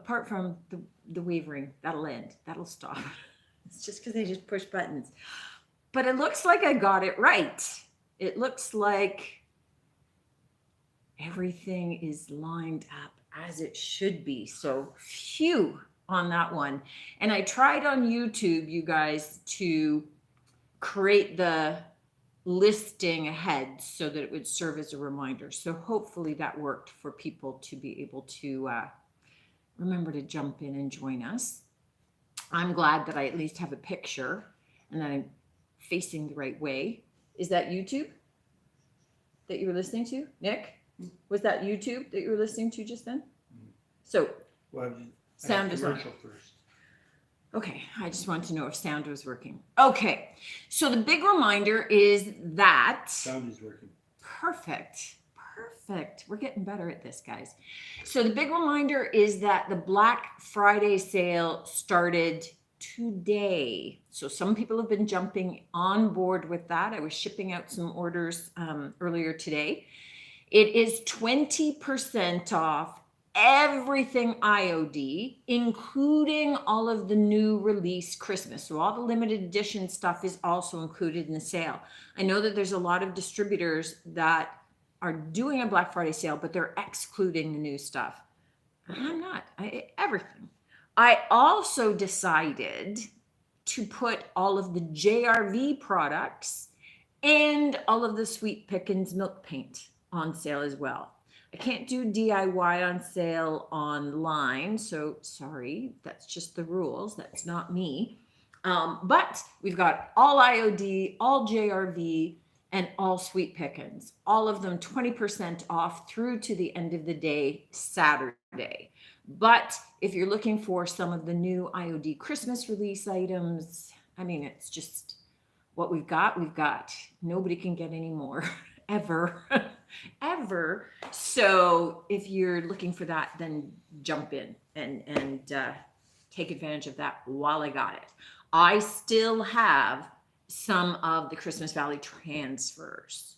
apart from the wavering, that'll end. That'll stop. It's just because I just push buttons. But it looks like I got it right. It looks like everything is lined up as it should be. So, phew on that one. And I tried on YouTube, you guys, to create the listing ahead so that it would serve as a reminder. So, hopefully, that worked for people to be able to remember to jump in and join us. I'm glad that I at least have a picture and that I'm facing the right way. Is that YouTube that you were listening to, Nick? Was that YouTube that you were listening to just then? So, Well, sound is on. commercial first. Okay, I just wanted to know if sound was working. Okay, so the big reminder is that. Sound is working. Perfect. Perfect. We're getting better at this, guys. So the big reminder is that the Black Friday sale started today. So some people have been jumping on board with that. I was shipping out some orders earlier today. It is 20% off everything IOD, including all of the new release Christmas. So all the limited edition stuff is also included in the sale. I know that there's a lot of distributors that are doing a Black Friday sale, but they're excluding the new stuff. I'm not. Everything. I also decided to put all of the JRV products and all of the Sweet Pickins milk paint on sale as well. I can't do DIY on sale online, so sorry, that's just the rules. That's not me. But we've got all IOD, all JRV, and all Sweet Pickins. All of them 20% off through to the end of the day, Saturday. But if you're looking for some of the new IOD Christmas release items, I mean, it's just what we've got. Nobody can get any more, ever, ever. So if you're looking for that, then jump in and take advantage of that while I got it. I still have some of the Christmas Valley transfers.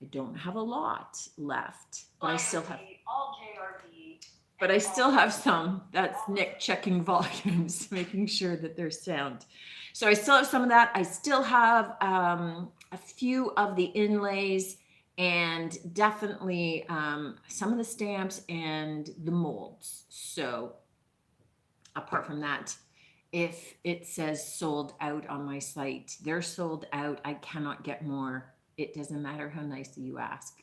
I don't have a lot left, but I still have all JRV. But I still have some. That's Nick checking volumes, making sure that they're sound. So I still have some of that. I still have a few of the inlays and definitely some of the stamps and the molds. So apart from that, if it says sold out on my site, they're sold out. I cannot get more. It doesn't matter how nicely you ask.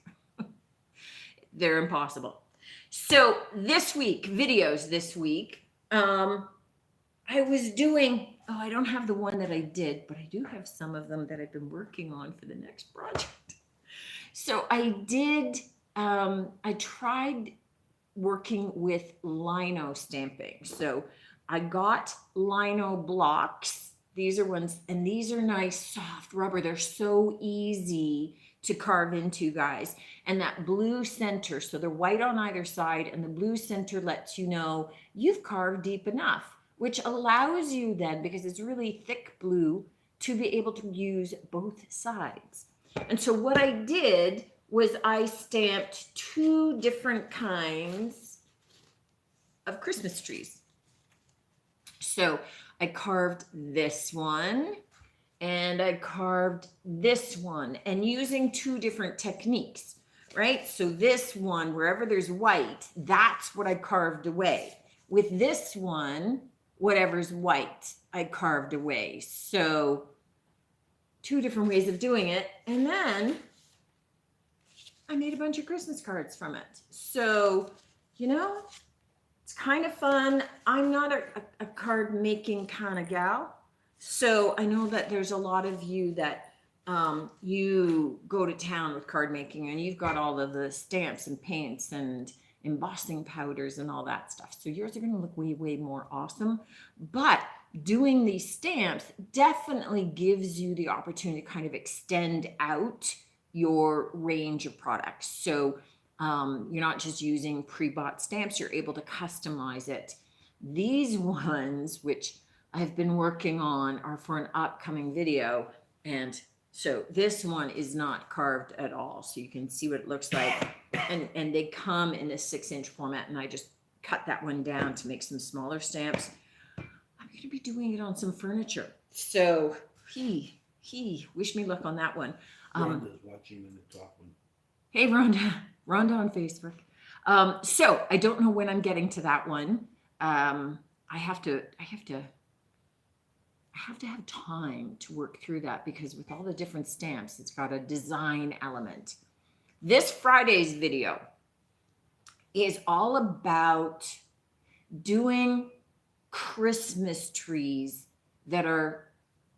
They're impossible. So this week, videos this week, I was doing, I don't have the one that I did, but I do have some of them that I've been working on for the next project. So I did, I tried working with lino stamping. So I got lino blocks. These are ones, and these are nice soft rubber. They're so easy to carve into, guys. And that blue center, so they're white on either side, and the blue center lets you know you've carved deep enough, which allows you then, because it's really thick blue, to be able to use both sides. And so what I did was I stamped 2 different kinds of Christmas trees. So I carved this one and I carved this one, and using 2 different techniques, right? So this one, wherever there's white, that's what I carved away. With this one, whatever's white, I carved away. So 2 different ways of doing it. And then I made a bunch of Christmas cards from it. So, you know, it's kind of fun. I'm not a card making kind of gal. So I know that there's a lot of you that you go to town with card making and you've got all of the stamps and paints and embossing powders and all that stuff. So yours are going to look way, way more awesome. But doing these stamps definitely gives you the opportunity to kind of extend out your range of products. So you're not just using pre-bought stamps, you're able to customize it. These ones, which I've been working on, are for an upcoming video. And so this one is not carved at all. So you can see what it looks like. And they come in a 6-inch format, and I just cut that one down to make some smaller stamps. I'm going to be doing it on some furniture. So wish me luck on that one. Rhonda's watching in the top one. Hey, Rhonda on Facebook. So I don't know when I'm getting to that one. I have to have time to work through that because with all the different stamps, it's got a design element. This Friday's video is all about doing Christmas trees that are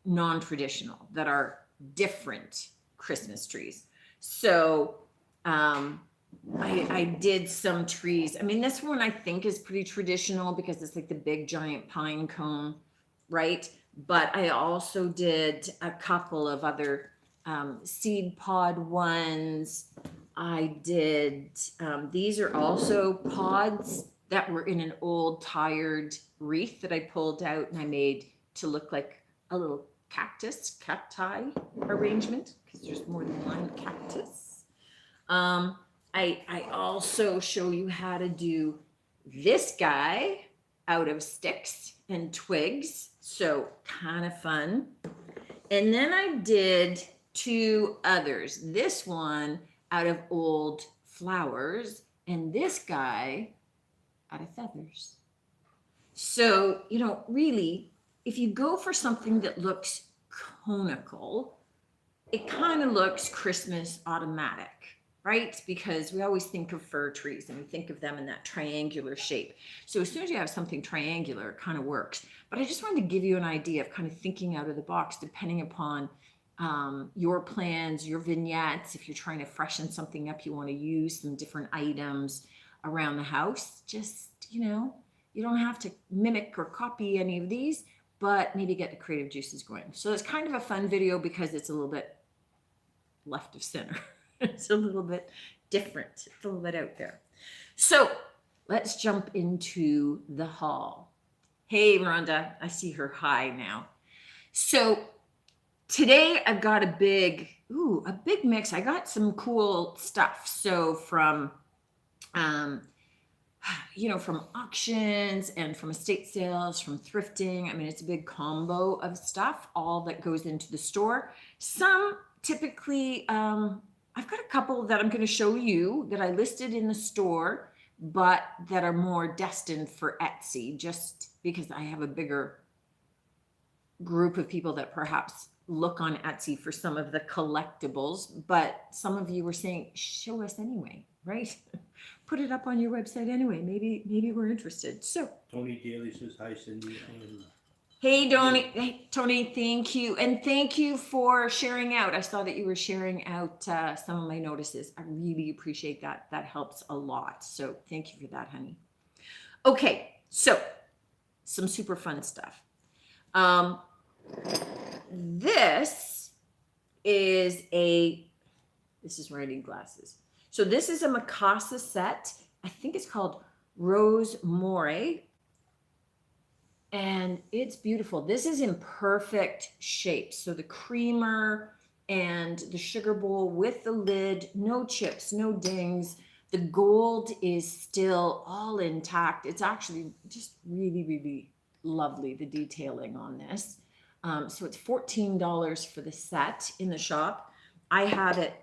non-traditional, that are different Christmas trees. So I did some trees. I mean, this one I think is pretty traditional because it's like the big giant pine cone, right? But I also did a couple of other seed pod ones. I did, these are also pods that were in an old tired wreath that I pulled out and I made to look like a little cacti arrangement because there's more than one cactus. I also show you how to do this guy out of sticks and twigs. So kind of fun. And then I did two others. This one out of old flowers and this guy out of feathers. So, you know, really, if you go for something that looks conical, it kind of looks Christmas automatic, right? Because we always think of fir trees and we think of them in that triangular shape. So as soon as you have something triangular, it kind of works. But I just wanted to give you an idea of kind of thinking out of the box, depending upon your plans, your vignettes. If you're trying to freshen something up, you want to use some different items around the house. Just, you know, you don't have to mimic or copy any of these, but maybe get the creative juices going. So it's kind of a fun video because it's a little bit left of center. It's a little bit different. It's a little bit out there. So let's jump into the haul. Hey, Rhonda, I see her high now. So today I've got a big mix. I got some cool stuff. So from, from auctions and from estate sales, from thrifting. I mean, it's a big combo of stuff, all that goes into the store. Some typically, I've got a couple that I'm going to show you that I listed in the store, but that are more destined for Etsy, just because I have a bigger group of people that perhaps look on Etsy for some of the collectibles. But some of you were saying, show us anyway, right? Put it up on your website anyway. Maybe we're interested. So Tony Daly says hi, Cindy. Hey, Tony, thank you. And thank you for sharing out. I saw that you were sharing out some of my notices. I really appreciate that. That helps a lot. So thank you for that, honey. Okay, so some super fun stuff. This is writing glasses. So this is a Mikasa set. I think it's called Rose More. And it's beautiful. This is in perfect shape. So the creamer and the sugar bowl with the lid, no chips, no dings. The gold is still all intact. It's actually just really, really lovely, the detailing on this. So it's $14 for the set in the shop. I had it.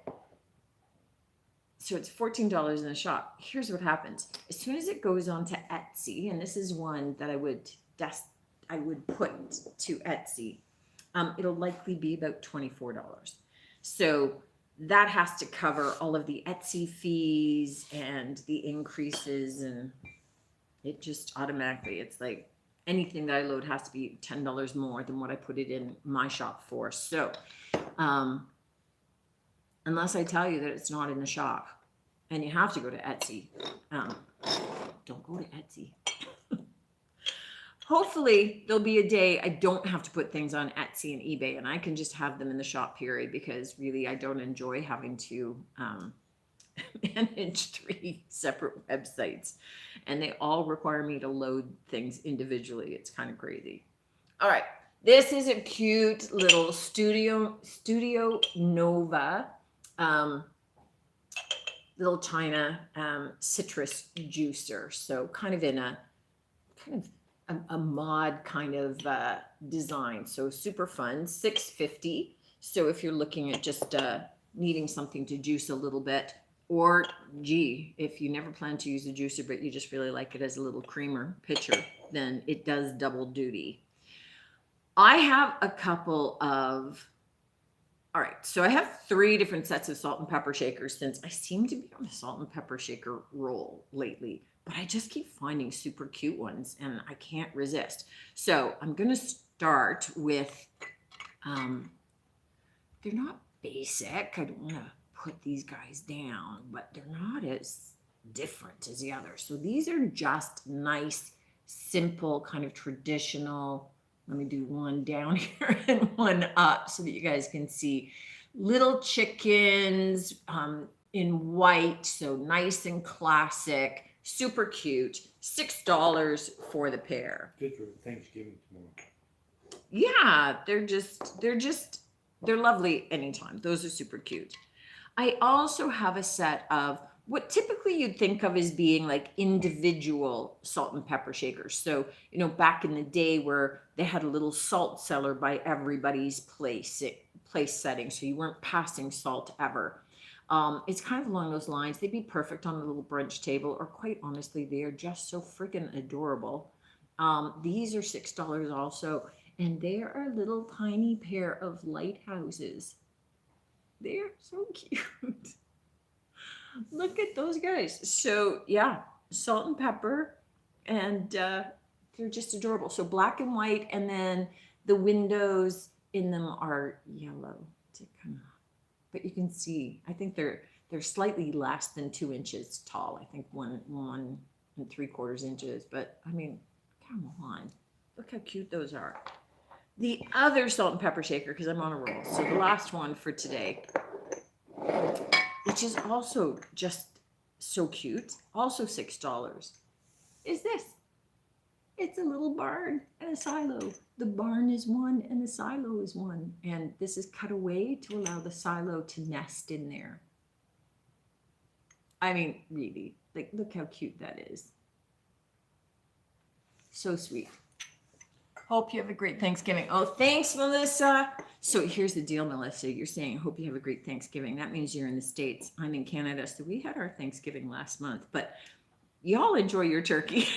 So it's $14 in the shop. Here's what happens. As soon as it goes onto Etsy, and this is one that I would put to Etsy, it'll likely be about $24. So that has to cover all of the Etsy fees and the increases, and it just automatically, it's like anything that I load has to be $10 more than what I put it in my shop for. So unless I tell you that it's not in the shop and you have to go to Etsy, don't go to Etsy. Hopefully there'll be a day I don't have to put things on Etsy and eBay and I can just have them in the shop, period, because really I don't enjoy having to manage 3 separate websites and they all require me to load things individually. It's kind of crazy. All right. This is a cute little Studio Nova little China citrus juicer. So kind of in a a mod kind of design. So super fun, 650. So if you're looking at just needing something to juice a little bit, or gee, if you never plan to use a juicer, but you just really like it as a little creamer pitcher, then it does double duty. I have a couple of, all right, so I have 3 different sets of salt and pepper shakers since I seem to be on a salt and pepper shaker roll lately, but I just keep finding super cute ones and I can't resist. So I'm going to start with, they're not basic. I don't want to put these guys down, but they're not as different as the others. So these are just nice, simple, kind of traditional. Let me do one down here and one up so that you guys can see. Little chickens in white, so nice and classic, super cute. $6 for the pair. Good for Thanksgiving tomorrow. Yeah, they're lovely anytime. Those are super cute. I also have a set of what typically you'd think of as being like individual salt and pepper shakers. So, back in the day where they had a little salt cellar by everybody's place setting. So you weren't passing salt ever. It's kind of along those lines. They'd be perfect on a little brunch table, or quite honestly, they are just so freaking adorable. These are $6 also. And they are a little tiny pair of lighthouses. They're so cute. Look at those guys. So yeah, salt and pepper, and they're just adorable. So black and white, and then the windows in them are yellow to kind of, but you can see, I think they're slightly less than 2 inches tall. I think 1.75 inches, but I mean, come on, look how cute those are. The other salt and pepper shaker, because I'm on a roll. So the last one for today, which is also just so cute, also $6, is this. It's a little barn and a silo. The barn is one and the silo is one. And this is cut away to allow the silo to nest in there. I mean, really, like, look how cute that is. So sweet. Hope you have a great Thanksgiving. Oh, thanks, Melissa. So here's the deal, Melissa. You're saying, hope you have a great Thanksgiving. That means you're in the States. I'm in Canada. So we had our Thanksgiving last month, but y'all enjoy your turkey.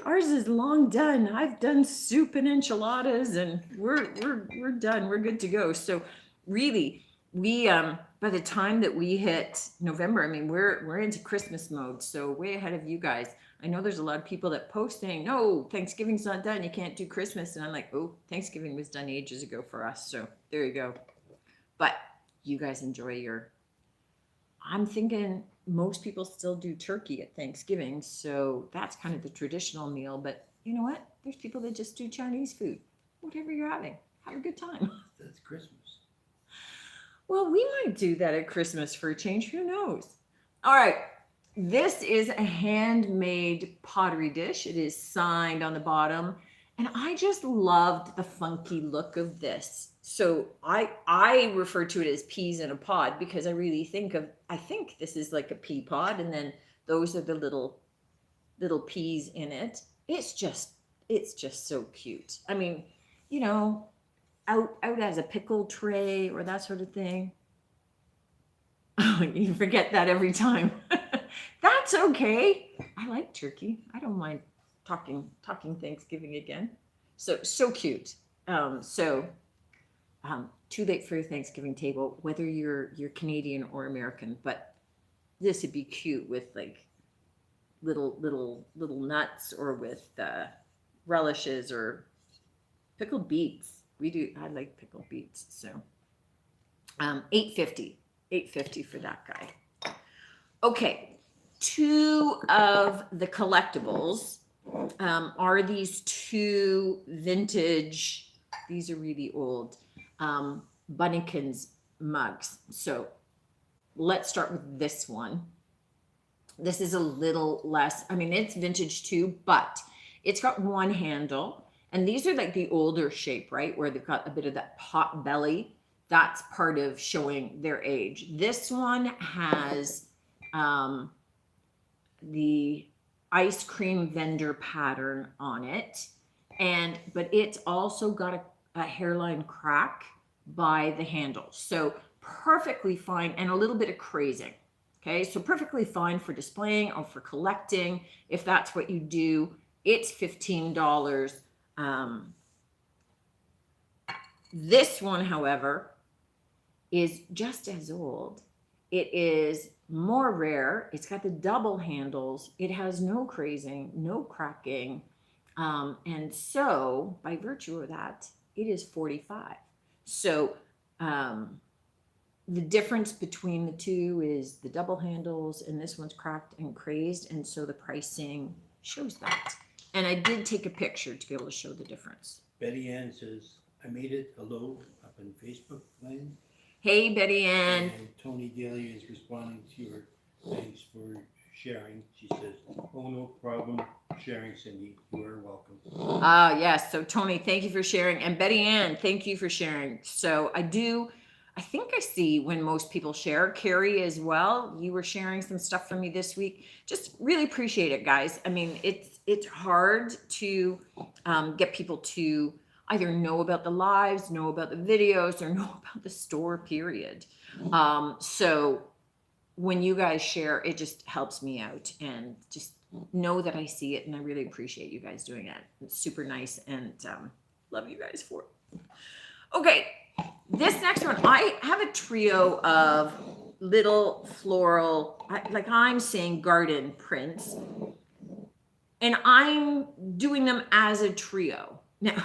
Ours is long done. I've done soup and enchiladas, and we're done. We're good to go. So really, we by the time that we hit November, I mean, we're into Christmas mode. So way ahead of you guys. I know there's a lot of people that post saying, no, Thanksgiving's not done. You can't do Christmas. And I'm like, oh, Thanksgiving was done ages ago for us. So there you go. But you guys enjoy your, I'm thinking most people still do turkey at Thanksgiving. So that's kind of the traditional meal. But you know what? There's people that just do Chinese food. Whatever you're having, have a good time. That's Christmas. Well, we might do that at Christmas for a change. Who knows? All right. This is a handmade pottery dish. It is signed on the bottom. And I just loved the funky look of this. So I refer to it as peas in a pod because I really think this is like a pea pod. And then those are the little peas in it. It's just so cute. I mean, out as a pickle tray or that sort of thing. Oh, you forget that every time. That's okay. I like turkey. I don't mind talking Thanksgiving again. So cute. Too late for your Thanksgiving table, whether you're Canadian or American, but this would be cute with like little nuts, or with relishes or pickled beets. I like pickled beets. So $8.50 for that guy. Okay. 2 of the collectibles are these 2 vintage, these are really old, Bunnykins mugs. So let's start with this one. This is a little less, I mean, it's vintage too, but it's got one handle. And these are like the older shape, right? Where they've got a bit of that pot belly. that's part of showing their age. This one has the ice cream vendor pattern on it, but it's also got a hairline crack by the handle. So perfectly fine, and a little bit of crazing. Okay, so perfectly fine for displaying or for collecting if that's what you do. It's $15. This one, however, is just as old. It is more rare. It's got the double handles. It has no crazing, no cracking. And so by virtue of that, it is 45. So the difference between the two is the double handles, and this one's cracked and crazed. And so the pricing shows that. And I did take a picture to be able to show the difference. Betty Ann says, I made it. Hello, up in Facebook land. Hey, Betty Ann. And Tony Daly is responding to your thanks for sharing. She says, oh, no problem sharing, Cindy. You are welcome. Yes. So Tony, thank you for sharing. And Betty Ann, thank you for sharing. So I think I see when most people share. Carrie as well. You were sharing some stuff for me this week. Just really appreciate it, guys. I mean, it's hard to get people to either know about the lives, know about the videos, or know about the store, period. So when you guys share, it just helps me out, and just know that I see it, and I really appreciate you guys doing it. It's super nice, and love you guys for it. Okay, this next one, I have a trio of little floral, like I'm saying garden prints, and I'm doing them as a trio. Now,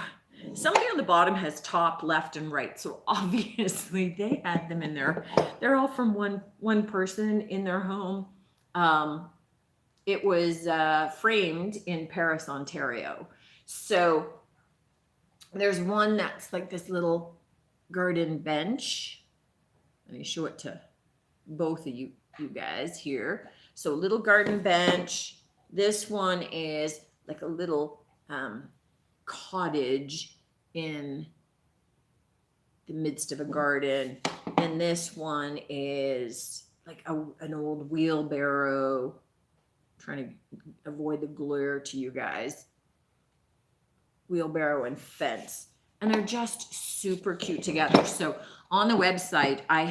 somebody on the bottom has top, left, and right. So obviously they had them in there. They're all from one person in their home. It was framed in Paris, Ontario. So there's one that's like this little garden bench. Let me show it to both of you guys here. So little garden bench. This one is like a little cottage in the midst of a garden, and this one is like an old wheelbarrow. Trying to avoid the glare to you guys. Wheelbarrow and fence, and they're just super cute together. So on the website, I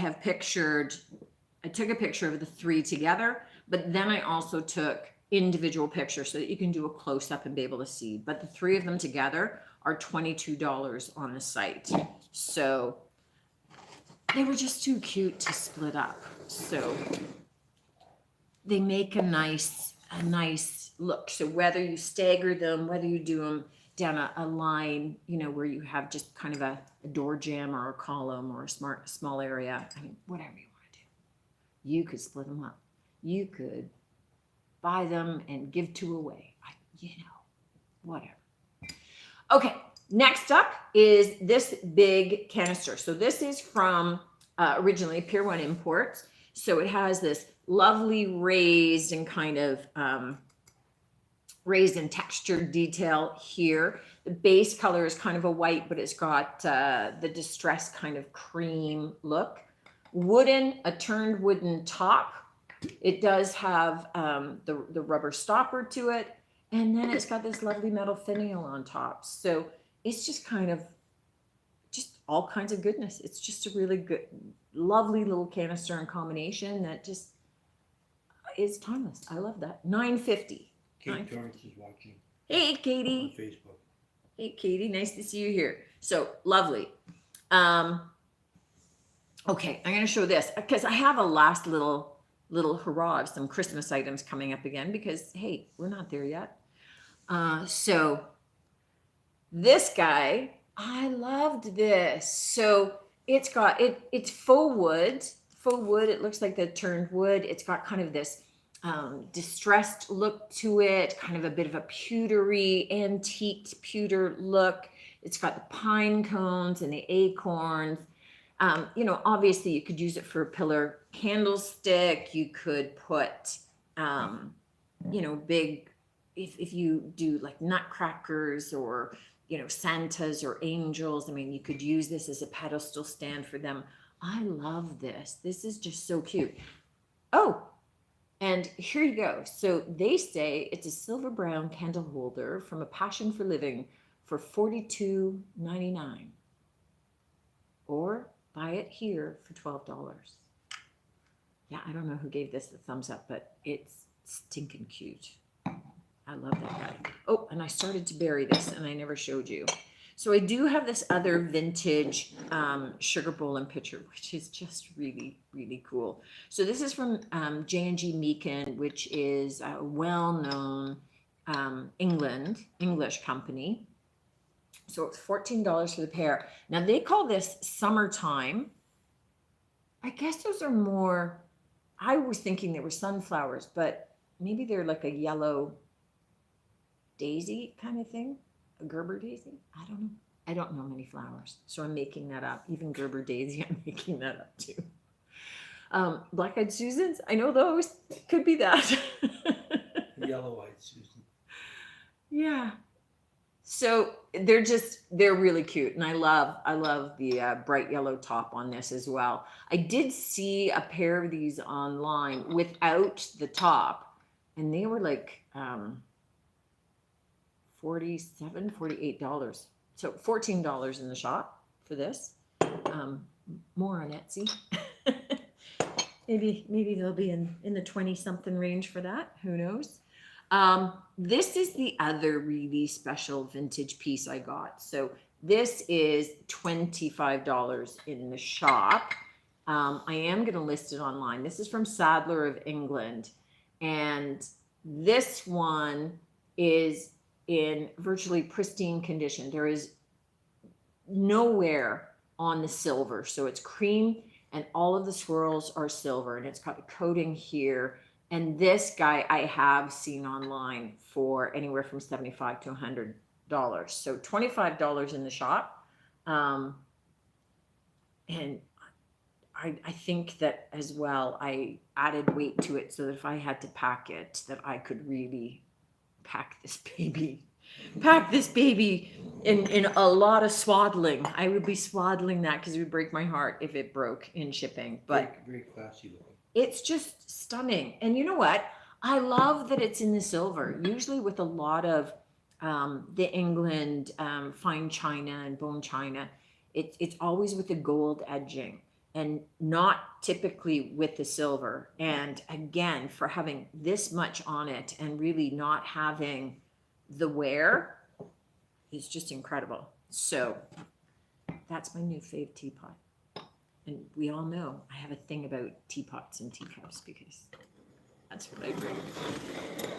took a picture of the three together, but then I also took individual pictures so that you can do a close-up and be able to see. But the three of them together are $22 on the site. So they were just too cute to split up. So they make a nice look. So whether you stagger them, whether you do them down a line, where you have just kind of a door jamb or a column or a small area, I mean, whatever you want to do, you could split them up. You could buy them and give two away. Whatever. Okay, next up is this big canister. So this is from originally Pier 1 Imports. So it has this lovely raised and kind of raised and textured detail here. The base color is kind of a white, but it's got the distressed kind of cream look. A turned wooden top. It does have the rubber stopper to it. And then it's got this lovely metal finial on top. So it's just kind of just all kinds of goodness. It's just a really good, lovely little canister and combination that just is timeless. I love that. $9.50. Kate Torrance is watching Hey, on Katie. Facebook. Hey, Katie. Nice to see you here. So lovely. Okay, I'm going to show this because I have a last little hurrah of some Christmas items coming up again because, hey, we're not there yet. So this guy, I loved this. So it's faux wood. It looks like the turned wood. It's got kind of this distressed look to it, kind of a bit of a pewtery, antiqued pewter look. It's got the pine cones and the acorns. Obviously you could use it for a pillar candlestick. You could put, big, if you do like nutcrackers or Santas or angels. I mean, you could use this as a pedestal stand for them. I love this. This is just so cute. Oh, and here you go. So they say it's a silver brown candle holder from A Passion for Living for $42.99. Or buy it here for $12. Yeah, I don't know who gave this the thumbs up, but it's stinking cute. I love that guy. Oh, and I started to bury this and I never showed you. So I do have this other vintage sugar bowl and pitcher, which is just really, really cool. So this is from J&G Meakin, which is a well-known English company. So it's $14 for the pair. Now they call this summertime. I guess those are more, I was thinking they were sunflowers, but maybe they're like a yellow daisy kind of thing. A Gerber daisy? I don't know. I don't know many flowers, so I'm making that up. Even Gerber daisy, I'm making that up too. Black-eyed Susans, I know those. Could be that. Yellow-eyed Susan. Yeah. So they're really cute, and I love the bright yellow top on this as well. I did see a pair of these online without the top, and they were like $48. So $14 in the shop for this. More on Etsy. maybe they'll be in the 20-something range for that. Who knows? This is the other really special vintage piece I got. So this is $25 in the shop. I am going to list it online. This is from Sadler of England. And this one is in virtually pristine condition. There is no wear on the silver. So it's cream and all of the swirls are silver, and it's got a coating here. And this guy I have seen online for anywhere from $75 to $100. So $25 in the shop. And I think that as well, I added weight to it so that if I had to pack it, that I could really pack this baby in a lot of swaddling. I would be swaddling that because it would break my heart if it broke in shipping. But Very, very classy looking. it's just stunning. And you know what? I love that it's in the silver. Usually with a lot of the England fine china and bone china, it's always with the gold edging and not typically with the silver. And again, for having this much on it and really not having the wear is just incredible. So that's my new fave teapot. And we all know I have a thing about teapots and teacups because that's what I drink.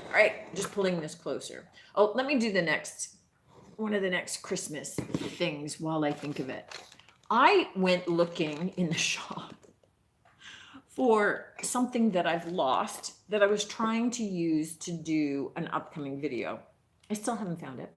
All right, just pulling this closer. Oh, let me do one of the next Christmas things while I think of it. I went looking in the shop for something that I've lost that I was trying to use to do an upcoming video. I still haven't found it.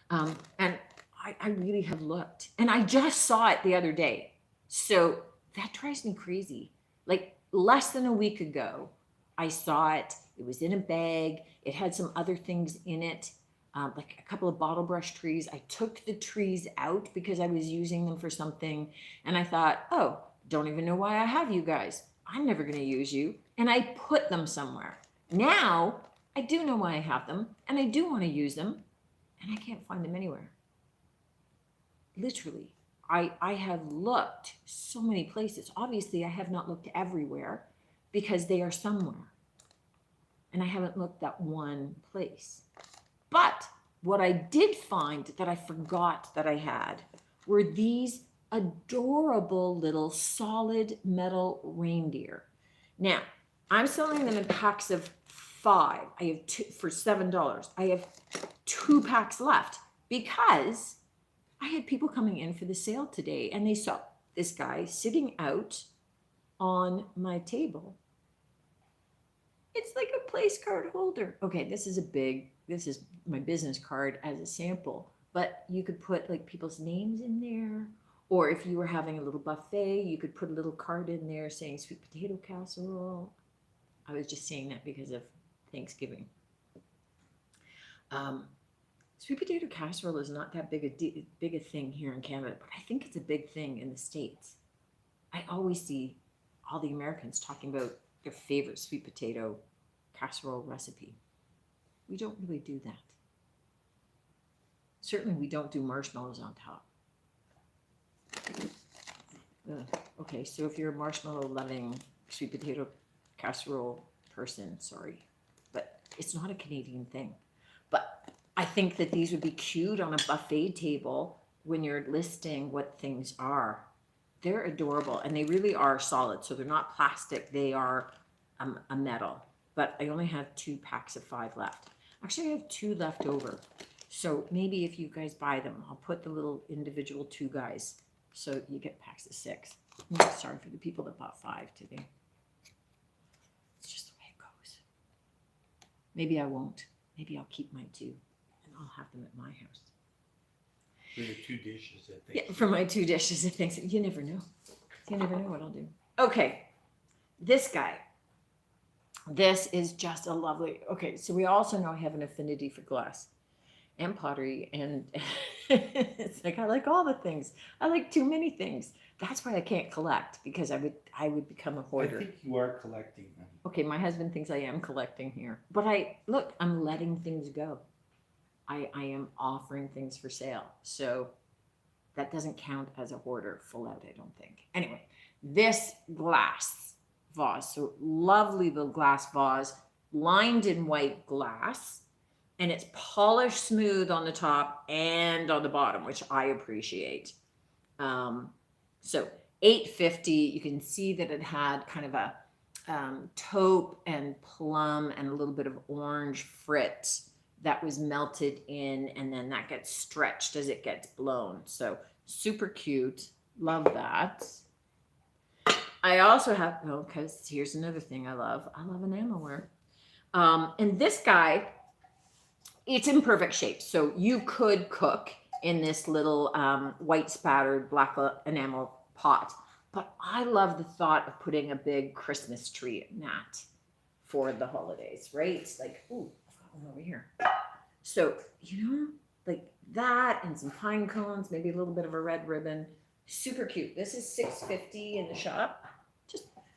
And I really have looked, and I just saw it the other day. So that drives me crazy. Like less than a week ago, I saw it. It was in a bag. It had some other things in it, like a couple of bottle brush trees. I took the trees out because I was using them for something. And I thought, oh, don't even know why I have you guys. I'm never going to use you. And I put them somewhere. Now I do know why I have them, and I do want to use them, and I can't find them anywhere. Literally, I have looked so many places. Obviously, I have not looked everywhere because they are somewhere. And I haven't looked that one place. But what I did find that I forgot that I had were these adorable little solid metal reindeer. Now, I'm selling them in packs of 5. I have 2 for $7. I have 2 packs left because I had people coming in for the sale today and they saw this guy sitting out on my table. It's like a place card holder. Okay, this is my business card as a sample, but you could put like people's names in there, or if you were having a little buffet, you could put a little card in there saying sweet potato casserole. I was just saying that because of Thanksgiving. Sweet potato casserole is not that big a thing here in Canada, but I think it's a big thing in the States. I always see all the Americans talking about their favorite sweet potato casserole recipe. We don't really do that. Certainly, we don't do marshmallows on top. Okay, so if you're a marshmallow loving sweet potato casserole person, sorry, but it's not a Canadian thing. But I think that these would be cute on a buffet table when you're listing what things are. They're adorable and they really are solid. So they're not plastic, they are a metal. But I only have 2 packs of 5 left. Actually, I have 2 left over. So maybe if you guys buy them, I'll put the little individual 2 guys. So you get packs of 6. Sorry for the people that bought 5 today. It's just the way it goes. Maybe I won't. Maybe I'll keep my 2 and I'll have them at my house. For the 2 dishes, I think. Yeah, for my 2 dishes and things. You never know. You never know what I'll do. Okay, this guy. This is just a lovely. Okay, so we also know I have an affinity for glass and pottery, and it's like I like all the things. I like too many things. That's why I can't collect, because I would become a I hoarder. think you are collecting them. Okay, my husband thinks I am collecting here, but I'm letting things go. I am offering things for sale, so that doesn't count as a hoarder full out, I don't think. Anyway, this glass vase, so lovely little glass vase, lined in white glass, and it's polished smooth on the top and on the bottom, which I appreciate. So $8.50. You can see that it had kind of a taupe and plum and a little bit of orange frit that was melted in, and then that gets stretched as it gets blown. So super cute. Love that. I also have, because here's another thing I love. I love enamelware. And this guy, it's in perfect shape. So you could cook in this little white spattered black enamel pot. But I love the thought of putting a big Christmas tree in that for the holidays, right? It's like, ooh, I've got one over here. So, like that and some pine cones, maybe a little bit of a red ribbon. Super cute. This is $6.50 in the shop.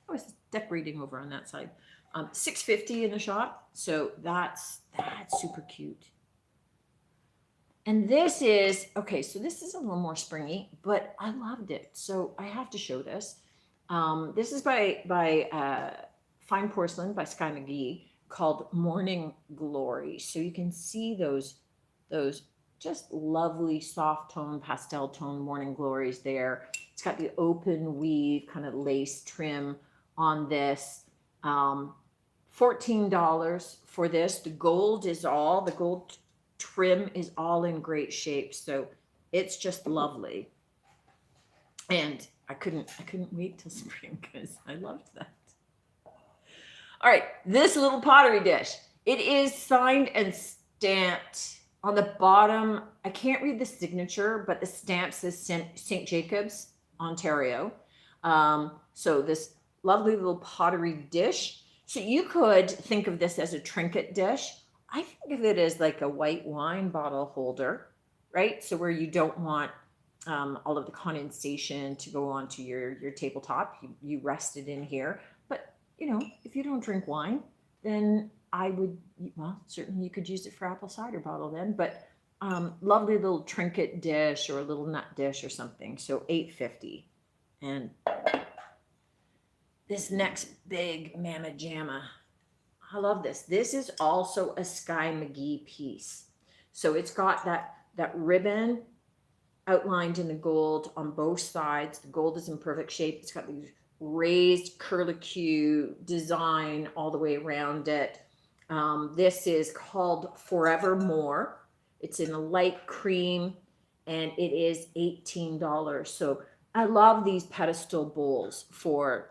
I was decorating over on that side. $6.50 in the shop. So that's super cute. And this is, okay, so this is a little more springy, but I loved it. So I have to show this. This is by Fine Porcelain by Sky McGee, called Morning Glory. So you can see those just lovely soft tone, pastel tone morning glories there. It's got the open weave kind of lace trim on this. $14 for this. The gold trim is all in great shape. So it's just lovely. And I couldn't wait till spring because I loved that. All right, this little pottery dish. It is signed and stamped on the bottom. I can't read the signature, but the stamp says St. Jacobs, Ontario. So this lovely little pottery dish. So you could think of this as a trinket dish. I think of it as like a white wine bottle holder, right? So where you don't want all of the condensation to go onto your tabletop, you rest it in here. But if you don't drink wine, then certainly you could use it for apple cider bottle then. But lovely little trinket dish or a little nut dish or something. So $8.50. And this next big mamma jamma, I love this. This is also a Sky McGee piece. So it's got that ribbon outlined in the gold on both sides. The gold is in perfect shape. It's got these raised curlicue design all the way around it. This is called Forevermore. It's in a light cream and it is $18. So I love these pedestal bowls for,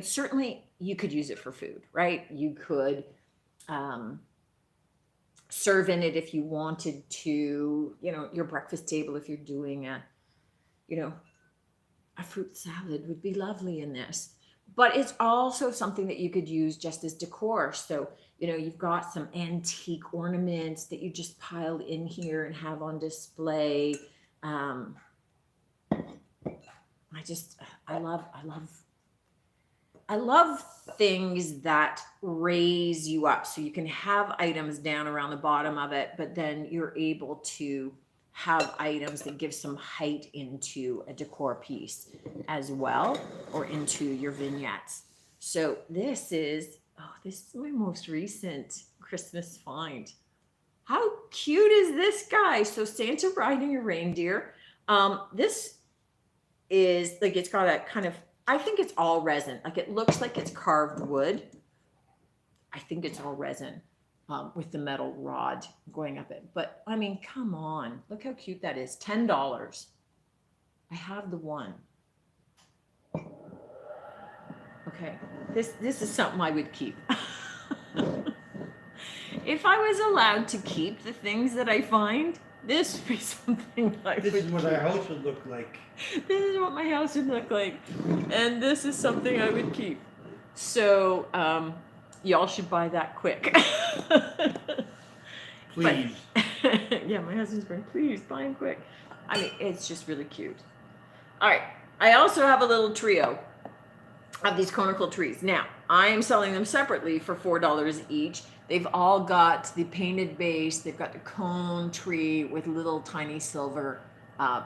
certainly you could use it for food, right? You could serve in it if you wanted to, your breakfast table, if you're doing a fruit salad would be lovely in this. but it's also something that you could use just as decor. So, you've got some antique ornaments that you just piled in here and have on display. Um, I just, I love things that raise you up. So you can have items down around the bottom of it, but then you're able to have items that give some height into a decor piece as well, or into your vignettes. So this is my most recent Christmas find. How cute is this guy? So Santa riding a reindeer. This is like, it's got a kind of, I think it's all resin. Like, it looks like it's carved wood. I think it's all resin, with the metal rod going up it. But I mean, come on, look how cute that is. $10. I have the one. Okay, this is something I would keep. If I was allowed to keep the things that I find, this would be something I would This is what keep. our house would look like. This is what my house would look like, and this is something I would keep. So y'all should buy that quick. Please. Yeah, my husband's going, please buy them quick. I mean, it's just really cute. All right, I also have a little trio of these conical trees. Now, I am selling them separately for $4 each. They've all got the painted base. They've got the cone tree with little tiny silver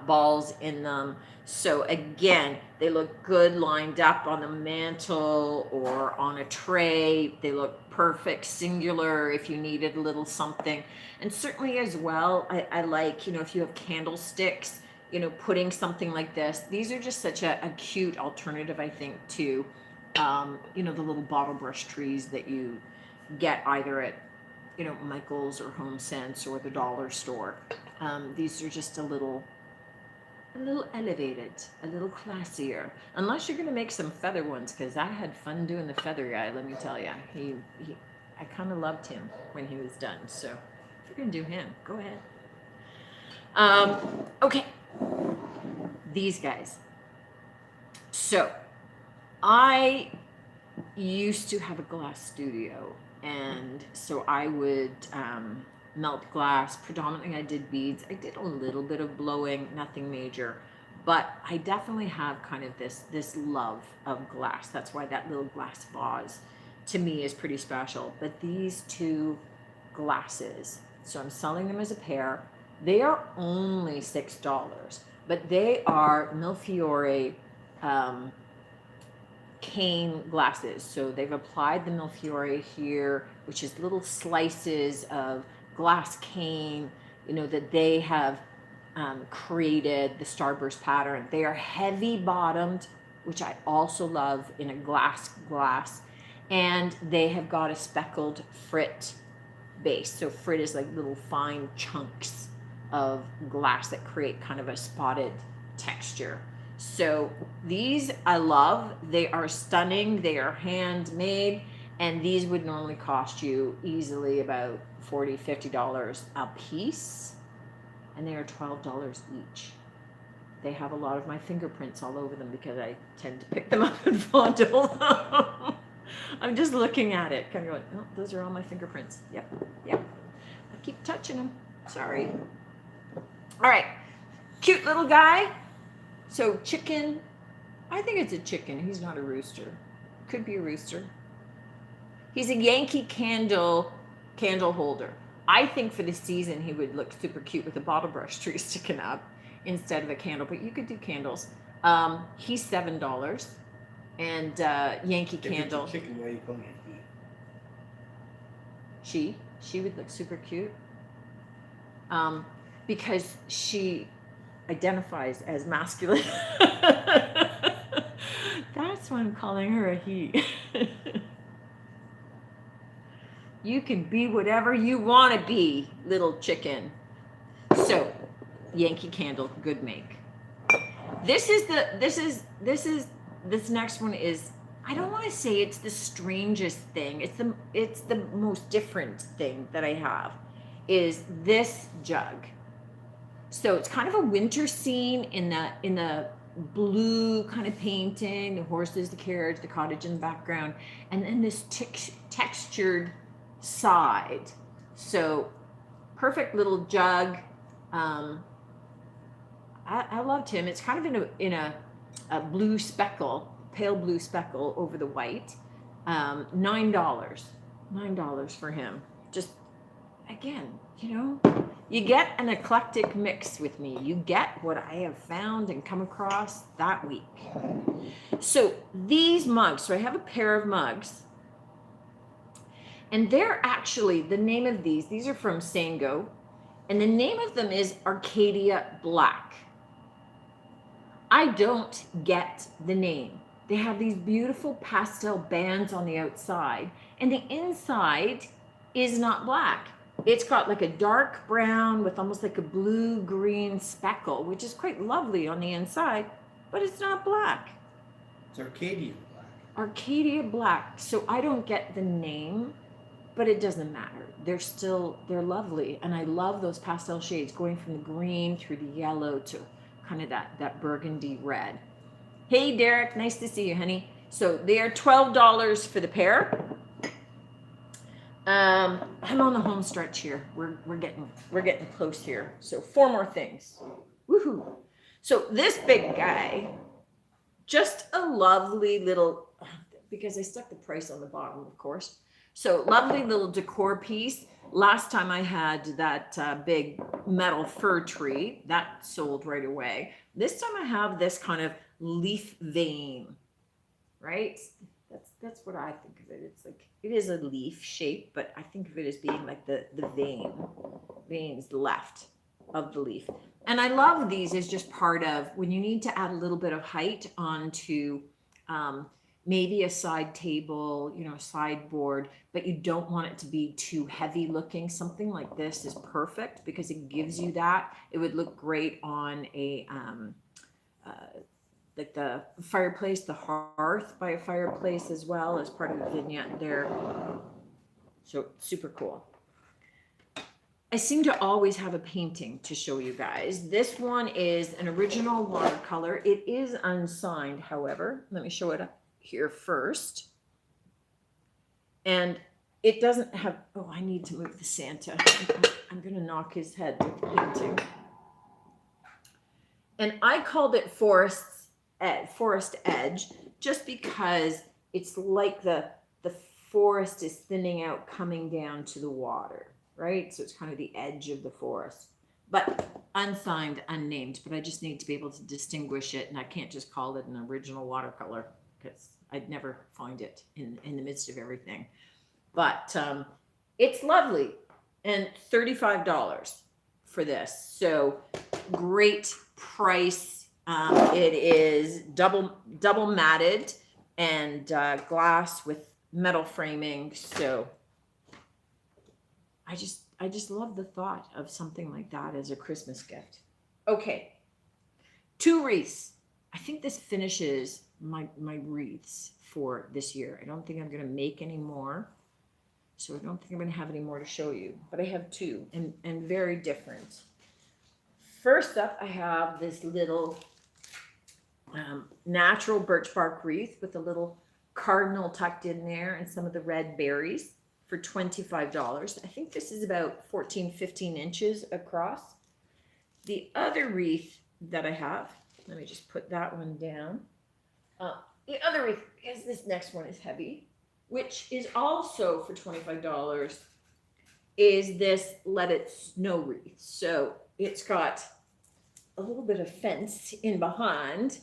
balls in them. So again, they look good lined up on the mantle or on a tray. They look perfect, singular, if you needed a little something. And certainly as well, I like, if you have candlesticks, putting something like this. These are just such a cute alternative, I think, to, the little bottle brush trees that you get either at, Michael's or Home Sense or the dollar store. These are just a little elevated, a little classier. Unless you're going to make some feather ones, because I had fun doing the feather guy, let me tell you. I kind of loved him when he was done. So if you're going to do him, go ahead. Okay. These guys. So I used to have a glass studio, and so I would melt glass. Predominantly I did beads. I did a little bit of blowing, nothing major, but I definitely have kind of this love of glass. That's why that little glass vase to me is pretty special. But these two glasses, so I'm selling them as a pair. They are only $6, but they are Millefiori cane glasses. So they've applied the Millefiori here, which is little slices of glass cane, that they have created the starburst pattern. They are heavy bottomed, which I also love in a glass, and they have got a speckled frit base. So frit is like little fine chunks of glass that create kind of a spotted texture. So these I love. They are stunning. They are handmade, and these would normally cost you easily about $40, $50 a piece, and they are $12 each. They have a lot of my fingerprints all over them because I tend to pick them up and fondle them. I'm just looking at it, kind of going, oh, those are all my fingerprints. Yep. I keep touching them. Sorry. All right, cute little guy. So chicken, I think it's a chicken. He's not a rooster. Could be a rooster. He's a Yankee candle holder. I think for the season he would look super cute with a bottle brush tree sticking up instead of a candle, but you could do candles. He's $7, and Yankee candle. If it's a chicken, why are you calling it? She would look super cute. Because she identifies as masculine. That's why I'm calling her a he. You can be whatever you want to be, little chicken. So, Yankee candle, good make. This next one is, I don't want to say it's the strangest thing. It's the most different thing that I have, is this jug. So it's kind of a winter scene in the blue kind of painting, the horses, the carriage, the cottage in the background, and then this textured side. So perfect little jug. I loved him. It's kind of in a blue speckle, pale blue speckle over the white. $9 for him. Just again, you get an eclectic mix with me. You get what I have found and come across that week. So these mugs, so I have a pair of mugs, and they're actually, the name of these are from Sango, and the name of them is Arcadia Black. I don't get the name. They have these beautiful pastel bands on the outside, and the inside is not black. It's got like a dark brown with almost like a blue-green speckle, which is quite lovely on the inside, but it's not black. It's Arcadia Black. Arcadia Black. So I don't get the name, but it doesn't matter. They're lovely, and I love those pastel shades going from the green through the yellow to kind of that burgundy red. Hey Derek, nice to see you, honey. So they are $12 for the pair. I'm on the home stretch here. We're getting close here. So 4 more things. Woohoo! So this big guy, just a lovely little, because I stuck the price on the bottom, of course. So lovely little decor piece. Last time I had that big metal fir tree that sold right away. This time I have this kind of leaf vein, right? That's what I think of it. It's like, it is a leaf shape, but I think of it as being like the veins left of the leaf. And I love these as just part of when you need to add a little bit of height onto maybe a side table, a sideboard, but you don't want it to be too heavy looking. Something like this is perfect because it gives you that. It would look great on a like the fireplace, the hearth by a fireplace as well as part of the vignette there. So super cool. I seem to always have a painting to show you guys. This one is an original watercolor. It is unsigned, however. Let me show it up here first. And it doesn't have, oh, I need to move the Santa. I'm gonna knock his head with the painting. And I called it Forest Edge just because it's like the forest is thinning out coming down to the water, right? So it's kind of the edge of the forest, but unsigned, unnamed, but I just need to be able to distinguish it, and I can't just call it an original watercolor because I'd never find it in the midst of everything. But it's lovely, and $35 for this. So great price. It is double matted and glass with metal framing. So I just love the thought of something like that as a Christmas gift. Okay, 2 wreaths. I think this finishes my wreaths for this year. I don't think I'm going to make any more. So I don't think I'm going to have any more to show you, but I have 2 and very different. First up, I have this little natural birch bark wreath with a little cardinal tucked in there and some of the red berries for $25. I think this is about 15 inches across. The other wreath that I have, let me just put that one down. The other wreath, because this next one is heavy, which is also for $25, is this Let It Snow wreath. So it's got a little bit of fence in behind,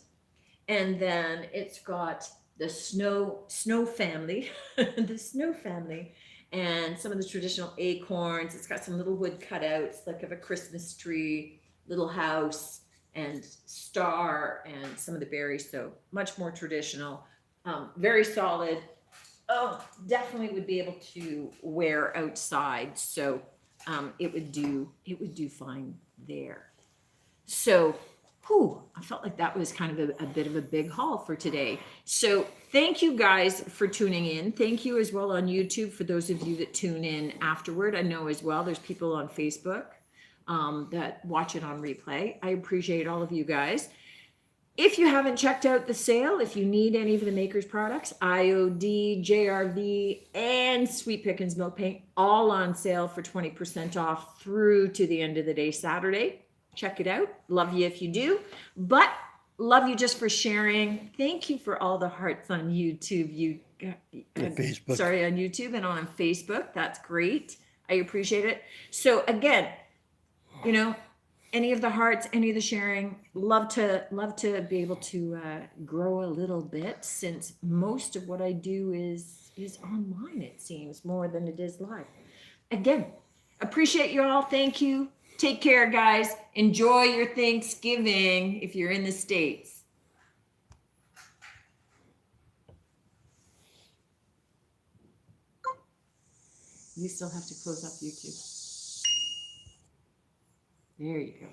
and then it's got the snow family, the snow family, and some of the traditional acorns. It's got some little wood cutouts, like of a Christmas tree, little house, and star, and some of the berries. So much more traditional, very solid. Oh, definitely would be able to wear outside. So it would do fine there. So, I felt like that was kind of a bit of a big haul for today. So thank you guys for tuning in. Thank you as well on YouTube for those of you that tune in afterward. I know as well there's people on Facebook that watch it on replay. I appreciate all of you guys. If you haven't checked out the sale, if you need any of the Makers products, IOD, JRV, and Sweet Pickens Milk Paint, all on sale for 20% off through to the end of the day, Saturday. Check it out. Love you if you do. But love you just for sharing. Thank you for all the hearts on YouTube. Facebook. Sorry, on YouTube and on Facebook. That's great. I appreciate it. So again, you know, any of the hearts, any of the sharing, love to be able to grow a little bit, since most of what I do is online, it seems, more than it is live. Again, appreciate you all. Thank you. Take care, guys. Enjoy your Thanksgiving if you're in the States. You still have to close up YouTube. There you go.